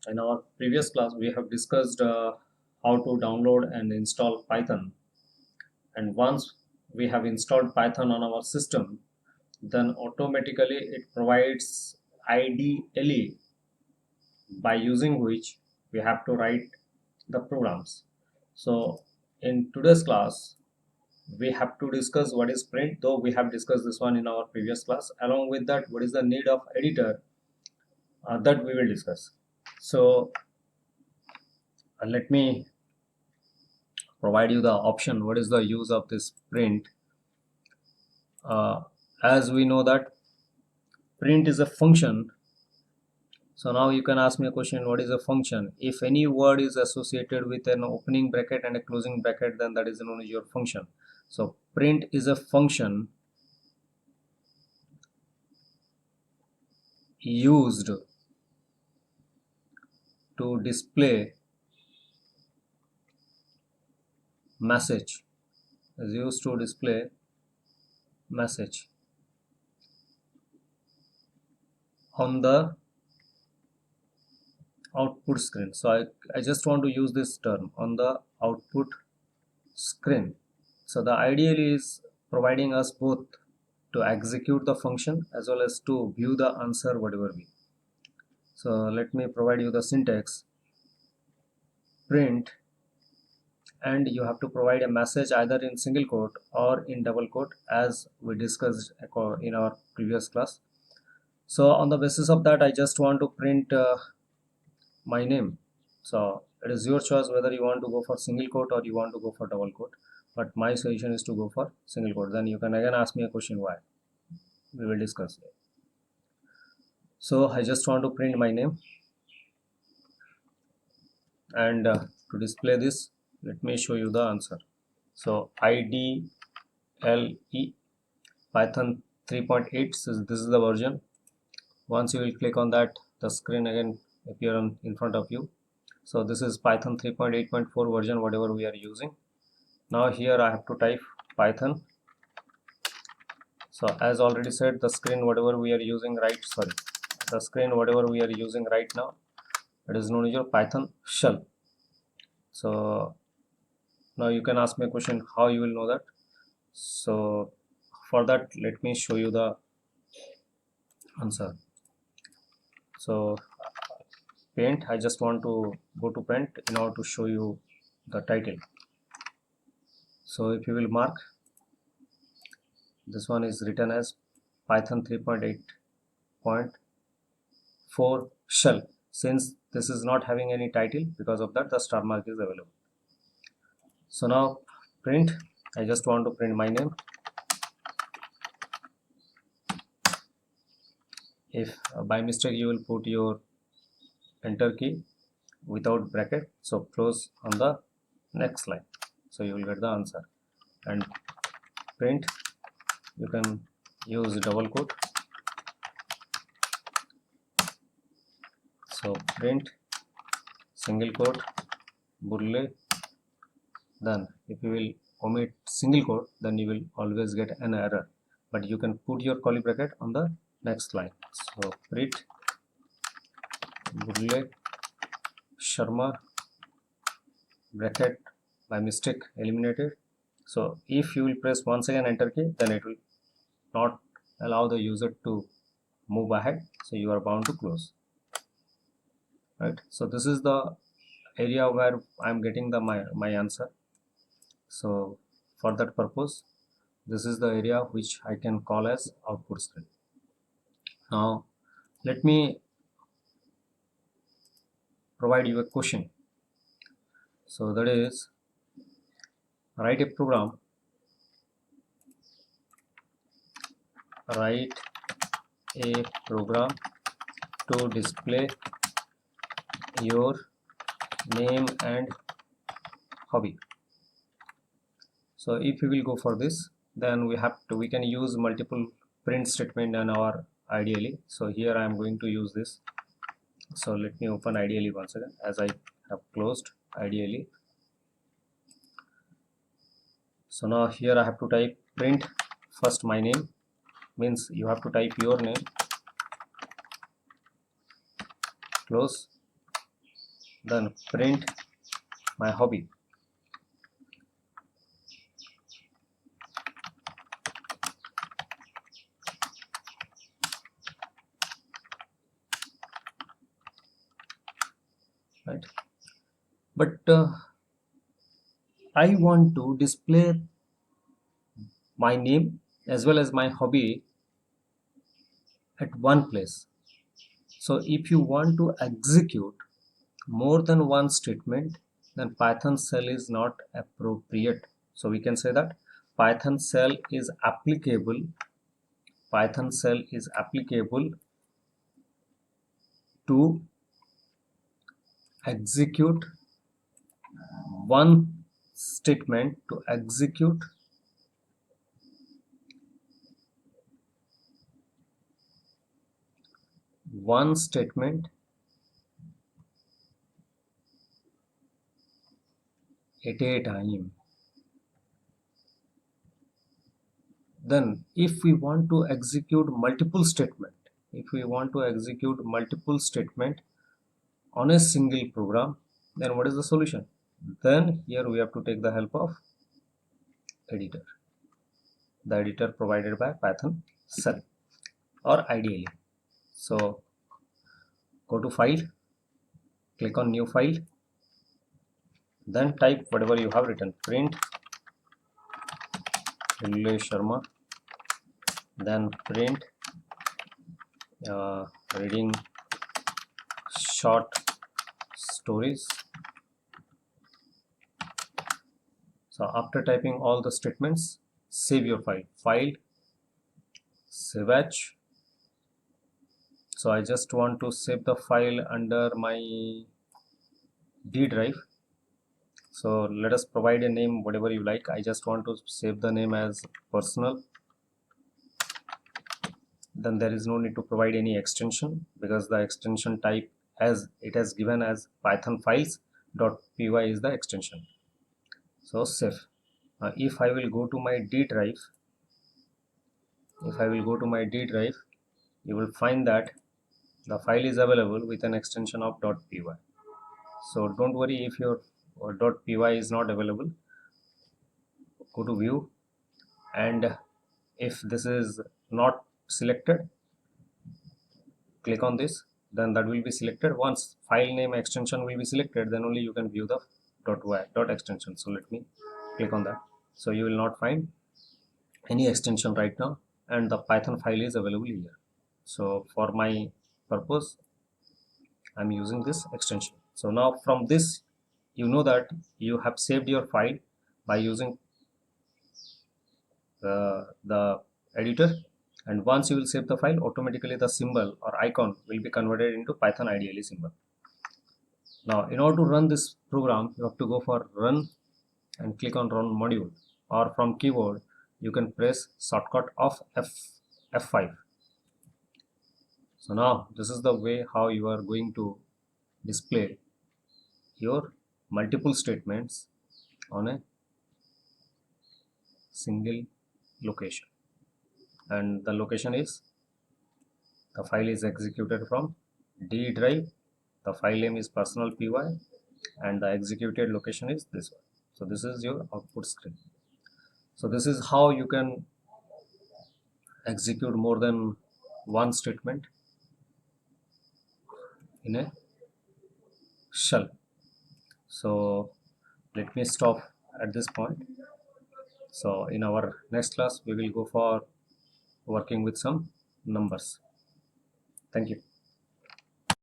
In our previous class, we have discussed how to download and install Python. And once we have installed Python on our system, then automatically it provides IDLE by using which we have to write the programs. So in today's class, we have to discuss what is print, though we have discussed this one in our previous class. Along with that, what is the need of editor, that we will discuss. So let me provide you the option what is the use of this print. As we know that print is a function, so now you can ask me a question, what is a function? If any word is associated with an opening bracket and a closing bracket, then that is known as your function. So print is a function used to display message, is used to display message on the output screen. So I just want to use this term, on the output screen. So the ideal is providing us both to execute the function as well as to view the answer whatever be. So let me provide you the syntax. Print, and you have to provide a message either in single quote or in double quote, as we discussed in our previous class. So on the basis of that, I just want to print my name. So it is your choice whether you want to go for single quote or you want to go for double quote, but my suggestion is to go for single quote. Then you can again ask me a question why, we will discuss it. So I just want to print my name, and to display this, let me show you the answer. So IDLE Python 3.8, this is the version. Once you will click on that, the screen again appear in front of you. So this is Python 3.8.4 version, whatever we are using. Now here I have to type Python. So as already said, the screen whatever we are using right now, it is known as your Python shell. So now you can ask me a question, how you will know that? So for that, let me show you the answer. So paint, I just want to go to paint in order to show you the title. So if you will mark, this one is written as Python 3.8.4 shell. Since this is not having any title, because of that the star mark is available. So now print, I just want to print my name. If by mistake you will put your enter key without bracket, so close on the next line, so you will get the answer. And print, you can use double quote. So print single quote burle. Then if you will omit single quote, then you will always get an error, but you can put your curly bracket on the next line. So print burle Sharma, bracket by mistake eliminated. So if you will press once again enter key, then it will not allow the user to move ahead, so you are bound to close, right? So this is the area where I am getting my answer. So for that purpose, this is the area which I can call as output screen. Now let me provide you a question. So that is, write a program to display your name and hobby. So if we will go for this, then we can use multiple print statement in our IDLE. So here I am going to use this. So let me open IDLE once again, as I have closed IDLE. So now here I have to type print first my name, means you have to type your name, close, then print my hobby. Right, but I want to display my name as well as my hobby at one place. So if you want to execute more than one statement, then Python shell is not appropriate. So we can say that Python shell is applicable. Python shell is applicable to execute one statement, to execute one statement at a time. Then if we want to execute multiple statement, on a single program, then what is the solution? Then here we have to take the help of editor, the editor provided by Python shell or IDLE. So go to file, click on new file, then type whatever you have written, print Nilesh Sharma, then print reading short stories. So after typing all the statements, save your file, save as. So I just want to save the file under my D drive. So let us provide a name whatever you like. I just want to save the name as personal. Then there is no need to provide any extension because the extension type as it has given as Python files.py is the extension. So save. If I will go to my D drive, you will find that the file is available with an extension of .py. So don't worry if your .py is not available. Go to view, and if this is not selected, click on this, then that will be selected. Once file name extension will be selected, then only you can view the .py extension. So let me click on that. So you will not find any extension right now, and the Python file is available here. So for my purpose, I'm using this extension. So now from this, you know that you have saved your file by using the editor, and once you will save the file, automatically the symbol or icon will be converted into Python IDLE symbol. Now in order to run this program, you have to go for run and click on run module, or from keyboard you can press shortcut of F5. So now this is the way how you are going to display your multiple statements on a single location, and the location is, the file is executed from D drive, the file name is personal py, and the executed location is this one. So this is your output screen. So this is how you can execute more than one statement in a shell. So let me stop at this point. So in our next class we will go for working with some numbers. Thank you.